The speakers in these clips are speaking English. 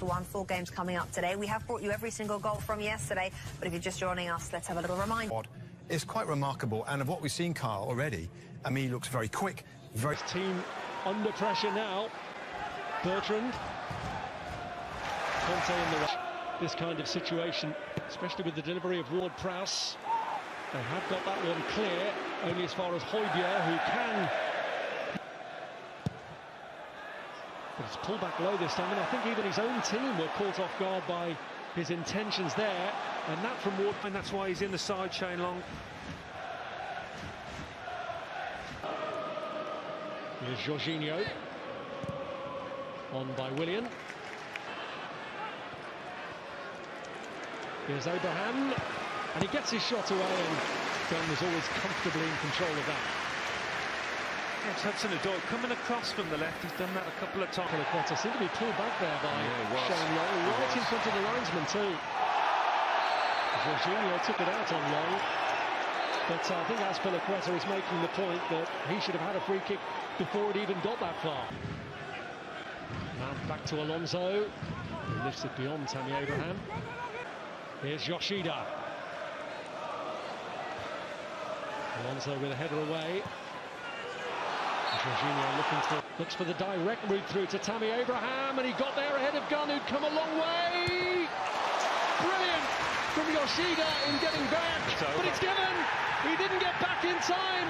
1. 4 games coming up today. We have brought you every single goal from yesterday, but if you're just joining us, let's have a little reminder. It's quite remarkable, and of what we've seen, Kyle, already, I mean, he looks very quick, very... Team under pressure now. Bertrand. Conte in the this kind of situation, especially with the delivery of Ward-Prowse. They have got that one clear, only as far as Højbjerg, who can... But it's pulled back low this time, and I think even his own team were caught off guard by his intentions there, and that from Ward, and that's why he's in the side chain long. Here's Jorginho, on by Willian. Here's Abraham, and he gets his shot away, and Gunn was always comfortably in control of that. It's Hudson-Odoi coming across from the left. He's done that a couple of times. Hіghlіghts seemed to be pulled back there by Shane Long, right in front of the linesman too. Jorginho took it out on Long, but I think Hіghlіghts is making the point that he should have had a free kick before it even got that far. Now back to Alonso, who lifts it beyond Tammy Abraham. Here's Yoshida. Alonso with a header away. Jorginho looks for the direct route through to Tammy Abraham, and he got there ahead of Gunn, who'd come a long way. Brilliant from Yoshida in getting back, but it's given. He didn't get back in time.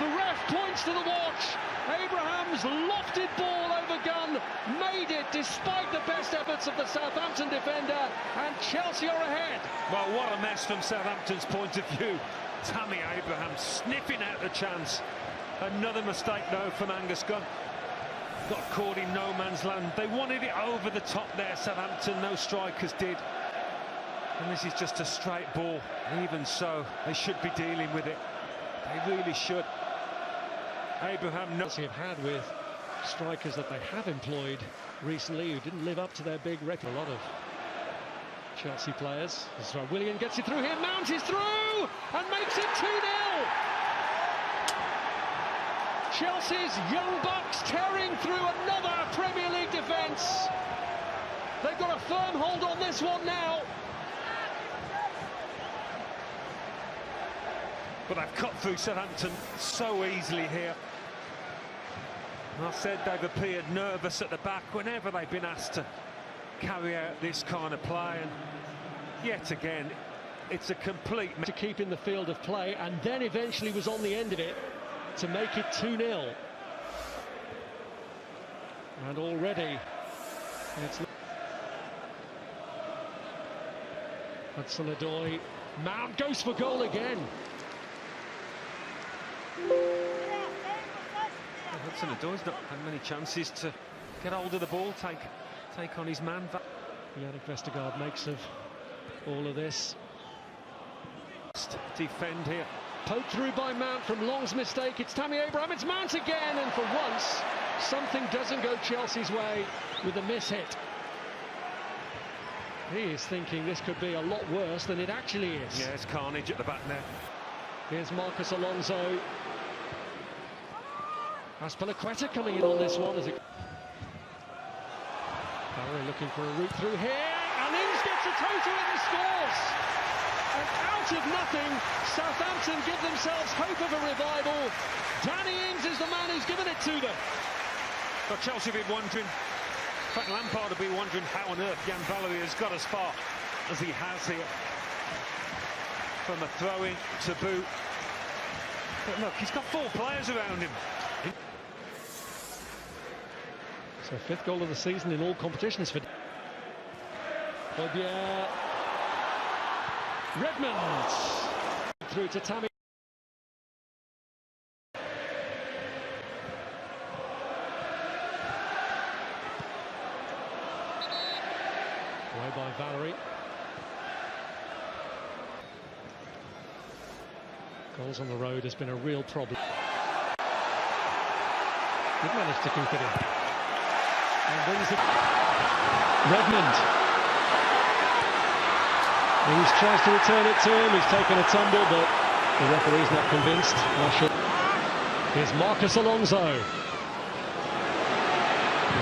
The ref points to the watch. Abraham's lofted ball over Gunn made it despite the best efforts of the Southampton defender, and Chelsea are ahead. Well, what a mess from Southampton's point of view. Tammy Abraham sniffing out the chance. Another mistake, though, from Angus Gunn. Got caught in no man's land. They wanted it over the top there, Southampton. No strikers did. And this is just a straight ball. Even so, they should be dealing with it. They really should. Abraham knows have had with strikers that they have employed recently who didn't live up to their big record. A lot of Chelsea players. This is why Willian gets it through here. Mount is through and makes it 2-0. Chelsea's young bucks tearing through another Premier League defence. They've got a firm hold on this one now. But they've cut through Southampton so easily here. I said they've appeared nervous at the back whenever they've been asked to carry out this kind of play, and yet again it's a complete to keep in the field of play, and then eventually was on the end of it to make it 2-0. And already it's Hudson-Odoi. Mount goes for goal again. Hudson-Odoi's not had many chances to get hold of the ball, take on his man. Yannick Vestergaard makes of all of this. Defend here. Poked through by Mount from Long's mistake. It's Tammy Abraham, it's Mount again, and for once something doesn't go Chelsea's way with a miss hit. He is thinking this could be a lot worse than it actually is. Yeah, it's carnage at the back there. Here's Marcus Alonso. Hіghlіghts coming in on this one as it... Barry looking for a route through here, and Ings gets a toe to it and scores! And out of nothing, Southampton give themselves hope of a revival. Danny Ings is the man who's given it to them. But Chelsea have been wondering, in fact Lampard have been wondering how on earth Jan Valery has got as far as he has here. From a throw-in to boot. But look, he's got 4 players around him. So 5th goal of the season in all competitions for Højbjerg. Redmond through to Tammy. Away by Valery. Goals on the road has been a real problem. Good managed to keep it in. And brings it. Redmond. Ings tries to return it to him. He's taken a tumble, but the referee's not convinced. Not sure. Here's Marcus Alonso.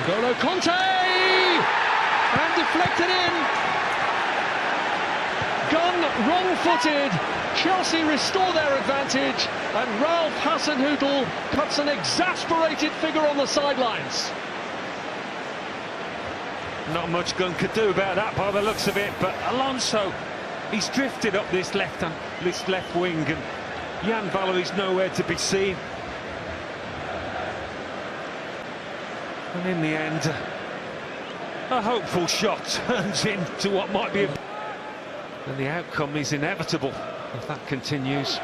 N'Golo Conte! and deflected in. Gunn wrong-footed. Chelsea restore their advantage, and Ralph Hasenhüttl cuts an exasperated figure on the sidelines. Not much Gunn could do about that by the looks of it, but Alonso, he's drifted up this left wing, and Jan Valery's nowhere to be seen. And in the end, a hopeful shot turns into what might be and the outcome is inevitable if that continues.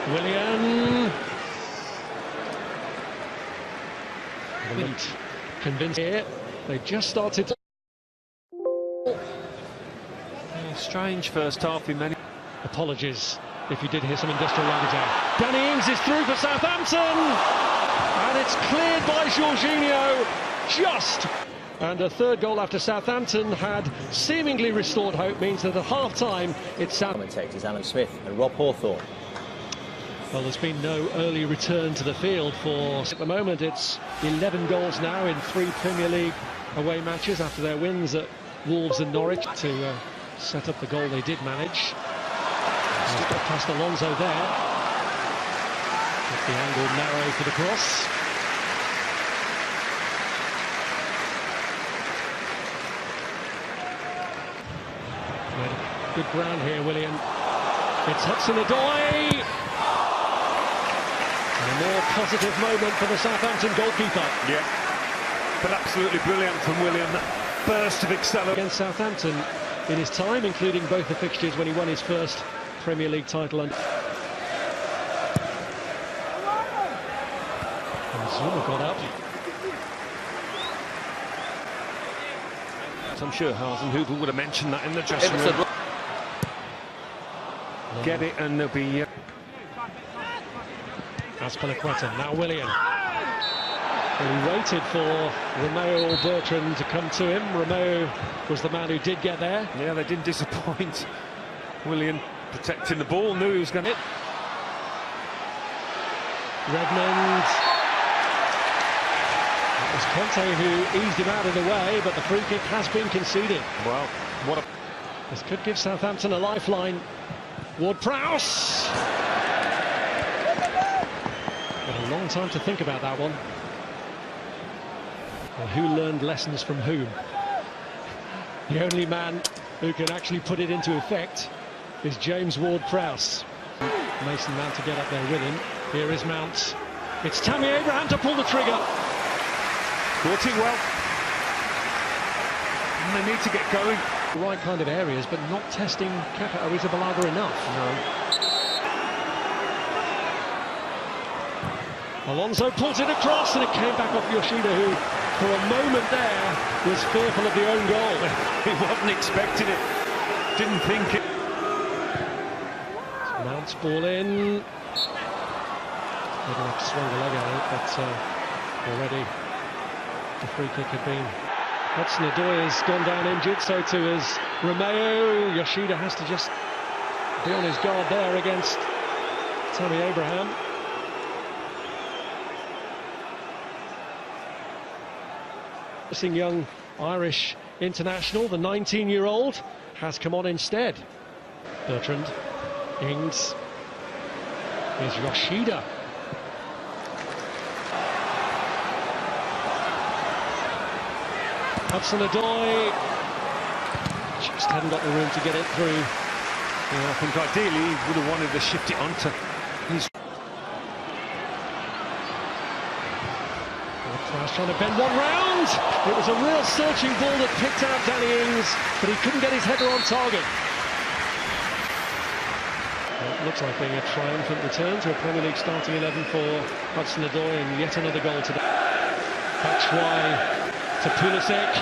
Willian. Convinced here. They just started to... Strange first half in many... Apologies if you did hear some industrial language there. Danny Ings is through for Southampton, and it's cleared by Jorginho. Just. And a third goal after Southampton had seemingly restored hope means that at half-time it's Commentators Alan Smith and Rob Hawthorne. Well, there's been no early return to the field for... At the moment, it's 11 goals now in 3 Premier League away matches after their wins at Wolves and Norwich to set up the goal they did manage. He's got past Alonso there. Get the angle narrow for the cross. Good ground here, Willian. It's Hudson-Odoi. And a more positive moment for the Southampton goalkeeper. Yeah, but absolutely brilliant from Willian. That burst of acceleration against Southampton in his time, including both the fixtures when he won his first Premier League title. And Zuma got up. So I'm sure Hasenhüttl would have mentioned that in the dressing room. Get it and there'll be... Azpilicueta, now Willian. Well, he waited for Romeo or Bertrand to come to him. Romeo was the man who did get there. Yeah, they didn't disappoint. Willian protecting the ball, knew he was going to hit. Redmond. It was Conte who eased him out of the way, but the free kick has been conceded. Well, what a... This could give Southampton a lifeline. Ward-Prowse. Got a long time to think about that one. Well, who learned lessons from whom? The only man who can actually put it into effect is James Ward-Prowse. Mason Mount to get up there with him. Here is Mount. It's Tammy Abraham to pull the trigger. Caught it well. And they need to get going. The right kind of areas, but not testing Kepa Arrizabalaga enough. No. Alonso pulls it across, and it came back off Yoshida, who, for a moment there, was fearful of the own goal. He wasn't expecting it. Didn't think it. Mount's ball in. They're going to have to swing the leg at it, but already the free kick had been... Hudson-Odoi has gone down injured, so too has Romeo. Yoshida has to just be on his guard there against Tammy Abraham. Promising young Irish international, the 19-year-old, has come on instead. Bertrand, Ings, here's Yoshida. Hudson-Odoi just hadn't got the room to get it through. Yeah, I think ideally he would have wanted to shift it onto his... Ward-Prowse trying to bend one round. It was a real searching ball that picked out Danny Ings, but he couldn't get his header on target. Well, it looks like being a triumphant return to a Premier League starting 11 for Hudson-Odoi, and yet another goal today. Batshuayi to Pulisic,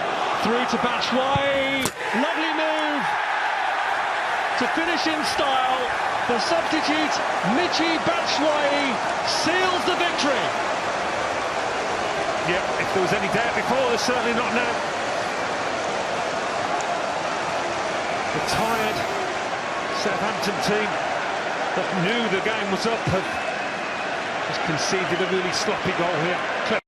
through to Batshuayi, lovely move to finish in style. The substitute Michy Batshuayi seals the victory. Yeah, if there was any doubt before, there's certainly not now. The tired Southampton team that knew the game was up have just conceded a really sloppy goal here.